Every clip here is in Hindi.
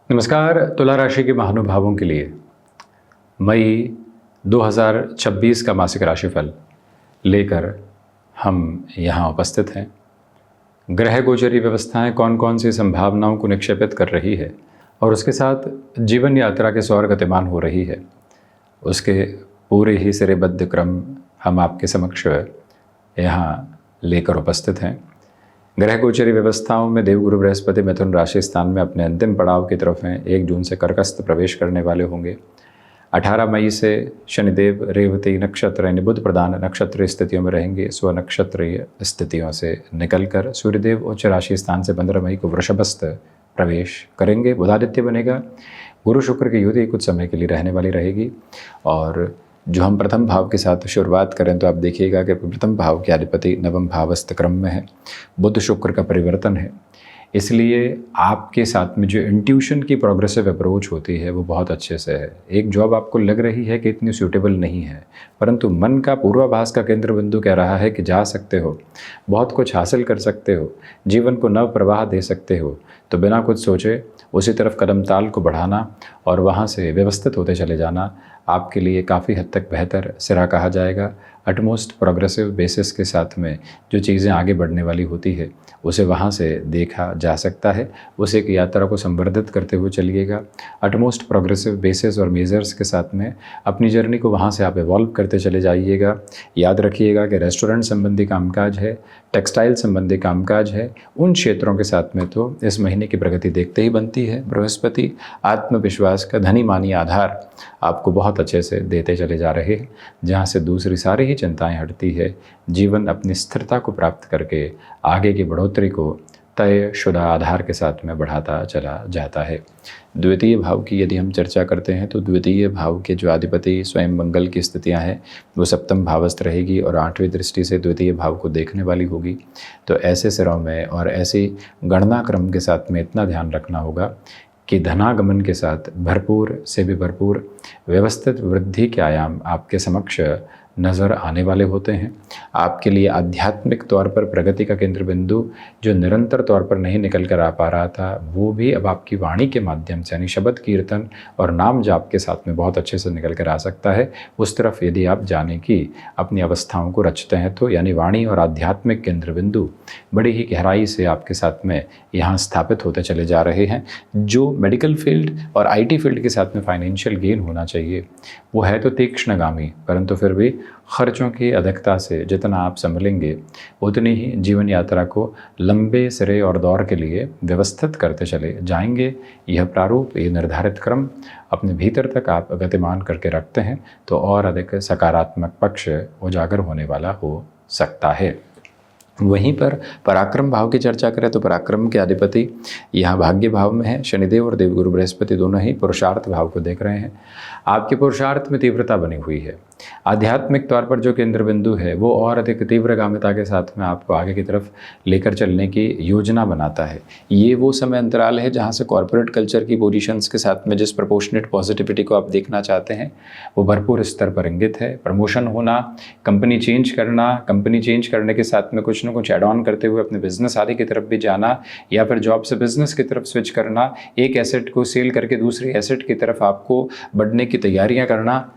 नमस्कार। तुला राशि के महानुभावों के लिए मई 2026 का मासिक राशिफल लेकर हम यहाँ उपस्थित हैं। ग्रह गोचरी व्यवस्थाएं कौन कौन सी संभावनाओं को निक्षेपित कर रही है और उसके साथ जीवन यात्रा के सौर गतिमान हो रही है, उसके पूरे ही सिरेबद्ध क्रम हम आपके समक्ष यहाँ लेकर उपस्थित हैं। ग्रह गोचरी व्यवस्थाओं में देवगुरु बृहस्पति मिथुन राशि स्थान में अपने अंतिम पड़ाव की तरफ हैं। 1 जून से कर्कस्थ प्रवेश करने वाले होंगे। 18 मई से शनिदेव रेवती नक्षत्र यानी बुध प्रधान नक्षत्र स्थितियों में रहेंगे। स्व नक्षत्रीय स्थितियों से निकलकर सूर्यदेव उच्च राशि स्थान से 15 मई को वृषभस्थ प्रवेश करेंगे। बुधादित्य बनेगा। गुरु शुक्र की युति कुछ समय के लिए रहने वाली रहेगी। और जो हम प्रथम भाव के साथ शुरुआत करें तो आप देखिएगा कि प्रथम भाव के अधिपति नवम भावस्थ क्रम में है। बुध शुक्र का परिवर्तन है, इसलिए आपके साथ में जो इंट्यूशन की प्रोग्रेसिव अप्रोच होती है वो बहुत अच्छे से है। एक जॉब आपको लग रही है कि इतनी सूटेबल नहीं है, परंतु मन का पूर्वाभास का केंद्र बिंदु कह रहा है कि जा सकते हो, बहुत कुछ हासिल कर सकते हो, जीवन को नव प्रवाह दे सकते हो। तो बिना कुछ सोचे उसी तरफ कदम ताल को बढ़ाना और वहाँ से व्यवस्थित होते चले जाना आपके लिए काफ़ी हद तक बेहतर सिरा कहा जाएगा। अटमोस्ट प्रोग्रेसिव बेसिस के साथ में जो चीज़ें आगे बढ़ने वाली होती है उसे वहाँ से देखा जा सकता है। उसे एक यात्रा को संवर्धित करते हुए चलिएगा। अटमोस्ट प्रोग्रेसिव बेसिस और मेजर्स के साथ में अपनी जर्नी को वहाँ से आप इवॉल्व करते चले जाइएगा। याद रखिएगा कि रेस्टोरेंट संबंधी कामकाज है, टेक्सटाइल संबंधी कामकाज है, उन क्षेत्रों के साथ में तो इस महीने की प्रगति देखते ही बनती है। बृहस्पति आत्मविश्वास का धनी मानी आधार आपको बहुत अच्छे से देते चले जा रहे हैं, जहाँ से दूसरी सारी ही चिंताएं हटती है। जीवन अपनी स्थिरता को प्राप्त करके आगे की बढ़ोतरी को तयशुदा आधार के साथ में बढ़ाता चला जाता है। द्वितीय भाव की यदि हम चर्चा करते हैं तो द्वितीय भाव के जो अधिपति स्वयं मंगल की स्थितियां हैं वो सप्तम भावस्थ रहेगी और 8वीं दृष्टि से द्वितीय भाव को देखने वाली होगी। तो ऐसे सिरों में और ऐसी गणना क्रम के साथ में इतना ध्यान रखना होगा कि धनागमन के साथ भरपूर से भी भरपूर व्यवस्थित वृद्धि के आयाम आपके समक्ष नज़र आने वाले होते हैं। आपके लिए आध्यात्मिक तौर पर प्रगति का केंद्र बिंदु जो निरंतर तौर पर नहीं निकल कर आ पा रहा था वो भी अब आपकी वाणी के माध्यम से यानी शब्द कीर्तन और नाम जाप के साथ में बहुत अच्छे से निकल कर आ सकता है। उस तरफ यदि आप जाने की अपनी अवस्थाओं को रचते हैं तो यानी वाणी और आध्यात्मिक केंद्र बिंदु बड़ी ही गहराई से आपके साथ में यहाँ स्थापित होते चले जा रहे हैं। जो मेडिकल फील्ड और IT फील्ड के साथ में फाइनेंशियल गेन होना चाहिए वो है तो तीक्ष्णगामी, परंतु फिर भी खर्चों की अधिकता से जितना आप संभलेंगे उतनी ही जीवन यात्रा को लंबे सिरे और दौर के लिए व्यवस्थित करते चले जाएंगे। यह प्रारूप, ये निर्धारित क्रम अपने भीतर तक आप गतिमान करके रखते हैं तो और अधिक सकारात्मक पक्ष उजागर होने वाला हो सकता है। वहीं पर पराक्रम भाव की चर्चा करें तो पराक्रम के अधिपति यहाँ भाग्य भाव में है। शनिदेव और देवगुरु बृहस्पति दोनों ही पुरुषार्थ भाव को देख रहे हैं। आपके पुरुषार्थ में तीव्रता बनी हुई है। आध्यात्मिक तौर पर जो केंद्र बिंदु है वो और अधिक तीव्रगामिता के साथ में आपको आगे की तरफ लेकर चलने की योजना बनाता है। ये वो समय अंतराल है जहाँ से कॉर्पोरेट कल्चर की पोजीशंस के साथ में जिस प्रोपोर्शनेट पॉजिटिविटी को आप देखना चाहते हैं वो भरपूर स्तर पर इंगित है। प्रमोशन होना, कंपनी चेंज करना, कंपनी चेंज करने के साथ में कुछ न कुछ एड ऑन करते हुए अपने बिजनेस आदि की तरफ भी जाना या फिर जॉब से बिजनेस की तरफ स्विच करना, एक एसेट को सेल करके दूसरी एसेट की तरफ आपको बढ़ने की तैयारियां करना,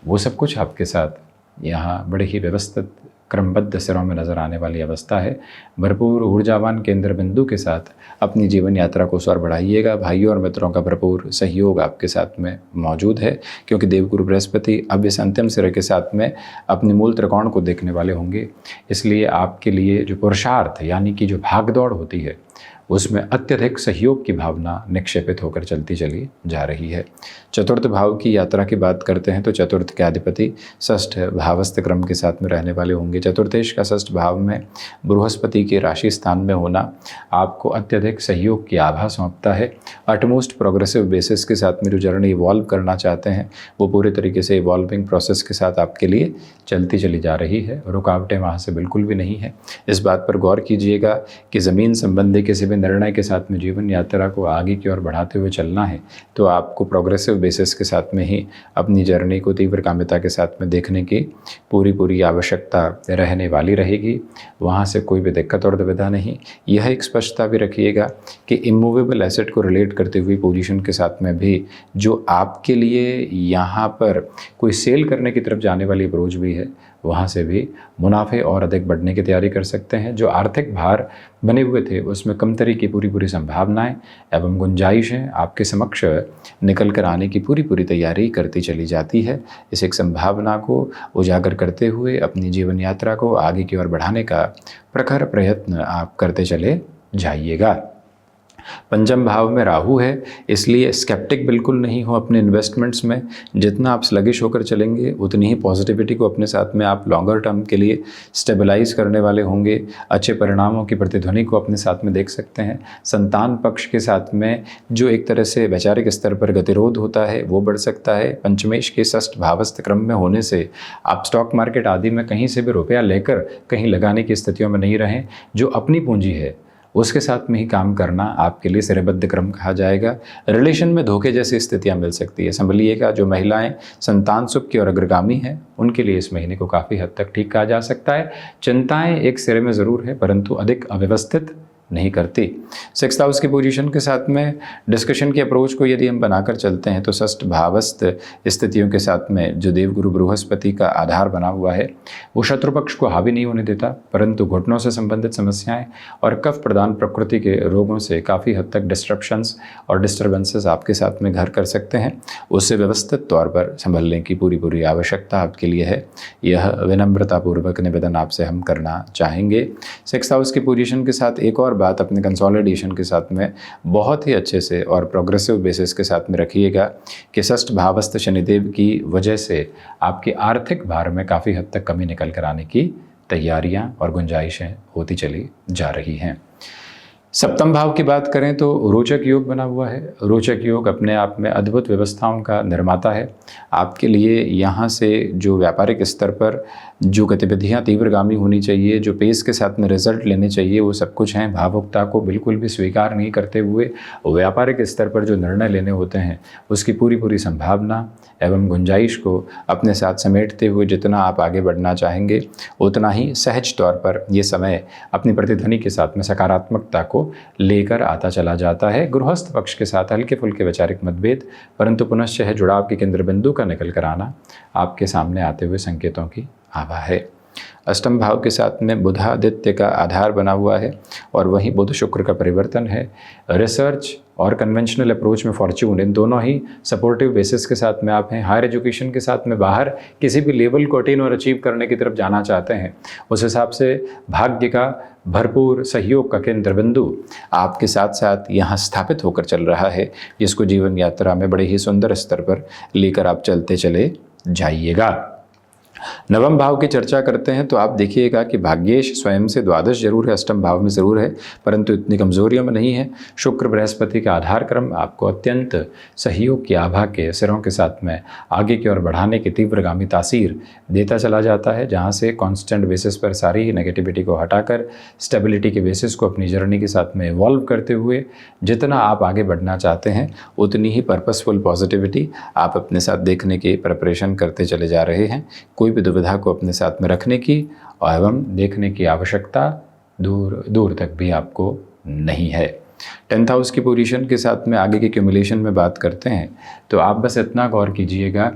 वो सब कुछ आपके साथ यहाँ बड़े ही व्यवस्थित क्रमबद्ध सिरों में नज़र आने वाली अवस्था है। भरपूर ऊर्जावान केंद्र बिंदु के साथ अपनी जीवन यात्रा को स्वर बढ़ाइएगा। भाइयों और मित्रों का भरपूर सहयोग आपके साथ में मौजूद है क्योंकि देवगुरु बृहस्पति अब इस अंतिम सिरे के साथ में अपने मूल त्रिकोण को देखने वाले होंगे। इसलिए आपके लिए जो पुरुषार्थ यानी कि जो भागदौड़ होती है उसमें अत्यधिक सहयोग की भावना निक्षेपित होकर चलती चली जा रही है। चतुर्थ भाव की यात्रा की बात करते हैं तो चतुर्थ के अधिपति षष्ठ भावस्थ क्रम के साथ में रहने वाले होंगे। चतुर्थेश का षष्ठ भाव में बृहस्पति के राशि स्थान में होना आपको अत्यधिक सहयोग की आभा सौंपता है। अटमोस्ट प्रोग्रेसिव बेसिस के साथ में जो जर्नी इवॉल्व करना चाहते हैं वो पूरे तरीके से इवॉल्विंग प्रोसेस के साथ आपके लिए चलती चली जा रही है। रुकावटें वहाँ से बिल्कुल भी नहीं है। इस बात पर गौर कीजिएगा कि ज़मीन संबंधी किसी भी निर्णय के साथ में जीवन यात्रा को आगे की ओर बढ़ाते हुए चलना है तो आपको प्रोग्रेसिव बेसिस के साथ में ही अपनी जर्नी को तीव्रगामिता के साथ में देखने की पूरी आवश्यकता रहने वाली रहेगी। वहाँ से कोई भी दिक्कत और दुविधा नहीं। यह एक स्पष्टता भी रखिएगा कि इमूवेबल एसेट को रिलेट करते हुए पोजीशन के साथ में भी जो आपके लिए यहाँ पर कोई सेल करने की तरफ जाने वाली अप्रोच भी है, वहाँ से भी मुनाफे और अधिक बढ़ने की तैयारी कर सकते हैं। जो आर्थिक भार बने हुए थे उसमें कमतरी की पूरी संभावनाएं एवं गुंजाइशें आपके समक्ष निकल कर आने की पूरी तैयारी करती चली जाती है। इस एक संभावना को उजागर करते हुए अपनी जीवन यात्रा को आगे की ओर बढ़ाने का प्रखर प्रयत्न आप करते चले जाइएगा। पंचम भाव में राहु है, इसलिए स्केप्टिक बिल्कुल नहीं हो अपने इन्वेस्टमेंट्स में। जितना आप स्लगिश होकर चलेंगे उतनी ही पॉजिटिविटी को अपने साथ में आप लॉन्गर टर्म के लिए स्टेबलाइज करने वाले होंगे। अच्छे परिणामों की प्रतिध्वनि को अपने साथ में देख सकते हैं। संतान पक्ष के साथ में जो एक तरह से वैचारिक स्तर पर गतिरोध होता है वो बढ़ सकता है। पंचमेश के षष्ठ भावस्थ क्रम में होने से आप स्टॉक मार्केट आदि में कहीं से भी रुपया लेकर कहीं लगाने की स्थितियों में नहीं रहें। जो अपनी पूंजी है उसके साथ में ही काम करना आपके लिए सिरबद्ध क्रम कहा जाएगा। रिलेशन में धोखे जैसी स्थितियां मिल सकती है, संभलिएगा। जो महिलाएं संतान सुख की ओर अग्रगामी हैं उनके लिए इस महीने को काफ़ी हद तक ठीक कहा जा सकता है। चिंताएं एक सिरे में ज़रूर है परंतु अधिक अव्यवस्थित नहीं करती। सिक्स्थ हाउस की पोजीशन के साथ में डिस्कशन की अप्रोच को यदि हम बनाकर चलते हैं तो षष्ठ भावस्थ स्थितियों के साथ में जो देवगुरु बृहस्पति का आधार बना हुआ है वो शत्रु पक्ष को हावी नहीं होने देता, परंतु घुटनों से संबंधित समस्याएं और कफ प्रदान प्रकृति के रोगों से काफ़ी हद तक डिस्ट्रप्शंस और डिस्टर्बेंसेस आपके साथ में घर कर सकते हैं। उससे व्यवस्थित तौर पर संभलने की पूरी आवश्यकता आपके लिए है। यह विनम्रतापूर्वक निवेदन आपसे हम करना चाहेंगे। सिक्स्थ हाउस की पोजीशन के साथ एक और बात अपने कंसोलिडेशन के साथ में बहुत ही अच्छे से और प्रोग्रेसिव बेसिस के साथ में रखिएगा कि षष्ठ भावस्थ शनिदेव की वजह से आपके आर्थिक भार में काफ़ी हद तक कमी निकल कर आने की तैयारियां और गुंजाइशें होती चली जा रही हैं। सप्तम भाव की बात करें तो रोचक योग बना हुआ है। रोचक योग अपने आप में अद्भुत व्यवस्थाओं का निर्माता है। आपके लिए यहाँ से जो व्यापारिक स्तर पर जो गतिविधियाँ तीव्रगामी होनी चाहिए, जो पेस के साथ में रिजल्ट लेने चाहिए, वो सब कुछ हैं। भावुकता को बिल्कुल भी स्वीकार नहीं करते हुए व्यापारिक स्तर पर जो निर्णय लेने होते हैं उसकी पूरी संभावना एवं गुंजाइश को अपने साथ समेटते हुए जितना आप आगे बढ़ना चाहेंगे उतना ही सहज तौर पर ये समय अपनी प्रतिध्वनि के साथ में सकारात्मकता को लेकर आता चला जाता है। गृहस्थ पक्ष के साथ हल्के फुल्के वैचारिक मतभेद परंतु पुनश्च है जुड़ाव के केंद्र बिंदु का निकल कर आना आपके सामने आते हुए संकेतों की आभा है। अष्टम भाव के साथ में बुधादित्य का आधार बना हुआ है और वहीं बुध शुक्र का परिवर्तन है। रिसर्च और कन्वेंशनल अप्रोच में फॉर्च्यून, इन दोनों ही सपोर्टिव बेसिस के साथ में आप हैं। हायर एजुकेशन के साथ में बाहर किसी भी लेवल को अटेन और अचीव करने की तरफ जाना चाहते हैं, उस हिसाब से भाग्य का भरपूर सहयोग का केंद्र बिंदु आपके साथ साथ यहाँ स्थापित होकर चल रहा है, जिसको जीवन यात्रा में बड़े ही सुंदर स्तर पर लेकर आप चलते चले जाइएगा। नवम भाव की चर्चा करते हैं तो आप देखिएगा कि भाग्येश स्वयं से द्वादश जरूर है, अष्टम भाव में ज़रूर है परंतु इतनी कमजोरियों में नहीं है। शुक्र बृहस्पति का आधार क्रम आपको अत्यंत सहयोग की आभा के सिरों के साथ में आगे की ओर बढ़ाने की तीव्रगामी तासीर देता चला जाता है, जहाँ से कॉन्स्टेंट बेसिस पर सारी ही नेगेटिविटी को हटाकर स्टेबिलिटी के बेसिस को अपनी जर्नी के साथ में इवॉल्व करते हुए जितना आप आगे बढ़ना चाहते हैं उतनी ही पर्पसफुल पॉजिटिविटी आप अपने साथ देखने की प्रिपरेशन करते चले जा रहे हैं। कोई भी दुविधा को अपने साथ में रखने की एवं देखने की आवश्यकता दूर तक भी आपको नहीं है। 10th हाउस की पोजीशन के साथ में आगे की क्यूमुलेशन में बात करते हैं तो आप बस इतना गौर कीजिएगा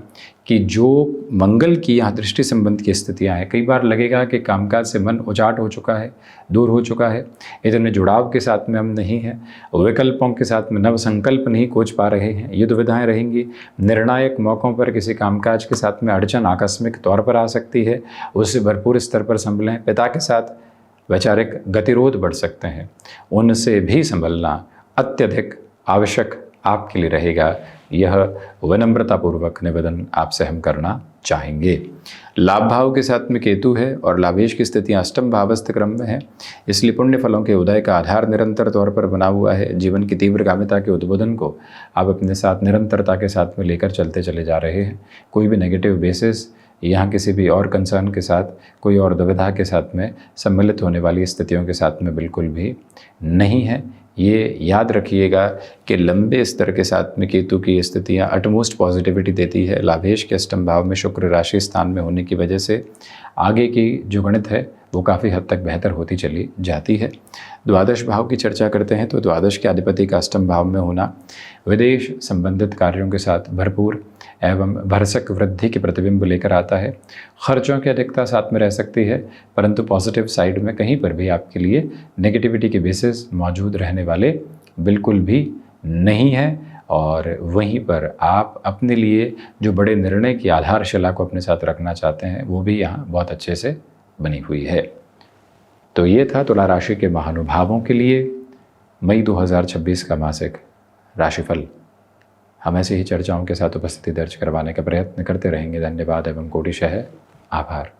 कि जो मंगल की यहाँ दृष्टि संबंध की स्थितियाँ हैं, कई बार लगेगा कि कामकाज से मन उचाट हो चुका है, दूर हो चुका है, इतने जुड़ाव के साथ में हम नहीं हैं, विकल्पों के साथ में नव संकल्प नहीं खोज पा रहे हैं, ये दुविधाएं रहेंगी। निर्णायक मौक़ों पर किसी कामकाज के साथ में अड़चन आकस्मिक तौर पर आ सकती है, उससे भरपूर स्तर पर संभलें। पिता के साथ वैचारिक गतिरोध बढ़ सकते हैं, उनसे भी संभलना अत्यधिक आवश्यक आपके लिए रहेगा। यह विनम्रतापूर्वक निवेदन आपसे हम करना चाहेंगे। लाभ भाव के साथ में केतु है और लाभेश की स्थितियाँ अष्टम भावस्थ क्रम में है, इसलिए पुण्य फलों के उदय का आधार निरंतर तौर पर बना हुआ है। जीवन की तीव्रगामिता के उद्बोधन को आप अपने साथ निरंतरता के साथ में लेकर चलते चले जा रहे हैं। कोई भी नेगेटिव बेसिस यहाँ किसी भी और कंसर्न के साथ, कोई और दुविधा के साथ में सम्मिलित होने वाली स्थितियों के साथ में बिल्कुल भी नहीं है। ये याद रखिएगा कि लंबे स्तर के साथ में केतु की स्थितियाँ अटमोस्ट पॉजिटिविटी देती है। लाभेश के अष्टम भाव में शुक्र राशि स्थान में होने की वजह से आगे की जो गणित है वो काफ़ी हद तक बेहतर होती चली जाती है। द्वादश भाव की चर्चा करते हैं तो द्वादश के अधिपति का अष्टम भाव में होना विदेश संबंधित कार्यों के साथ भरपूर एवं भरसक वृद्धि के प्रतिबिंब लेकर आता है। खर्चों की अधिकता साथ में रह सकती है, परंतु पॉजिटिव साइड में कहीं पर भी आपके लिए नेगेटिविटी के बेसिस मौजूद रहने वाले बिल्कुल भी नहीं है। और वहीं पर आप अपने लिए जो बड़े निर्णय की आधारशिला को अपने साथ रखना चाहते हैं वो भी यहाँ बहुत अच्छे से बनी हुई है। तो ये था तुला राशि के महानुभावों के लिए मई 2026 का मासिक राशिफल। हम ऐसी ही चर्चाओं के साथ उपस्थिति दर्ज करवाने का प्रयत्न करते रहेंगे। धन्यवाद एवं कोटिशः आभार।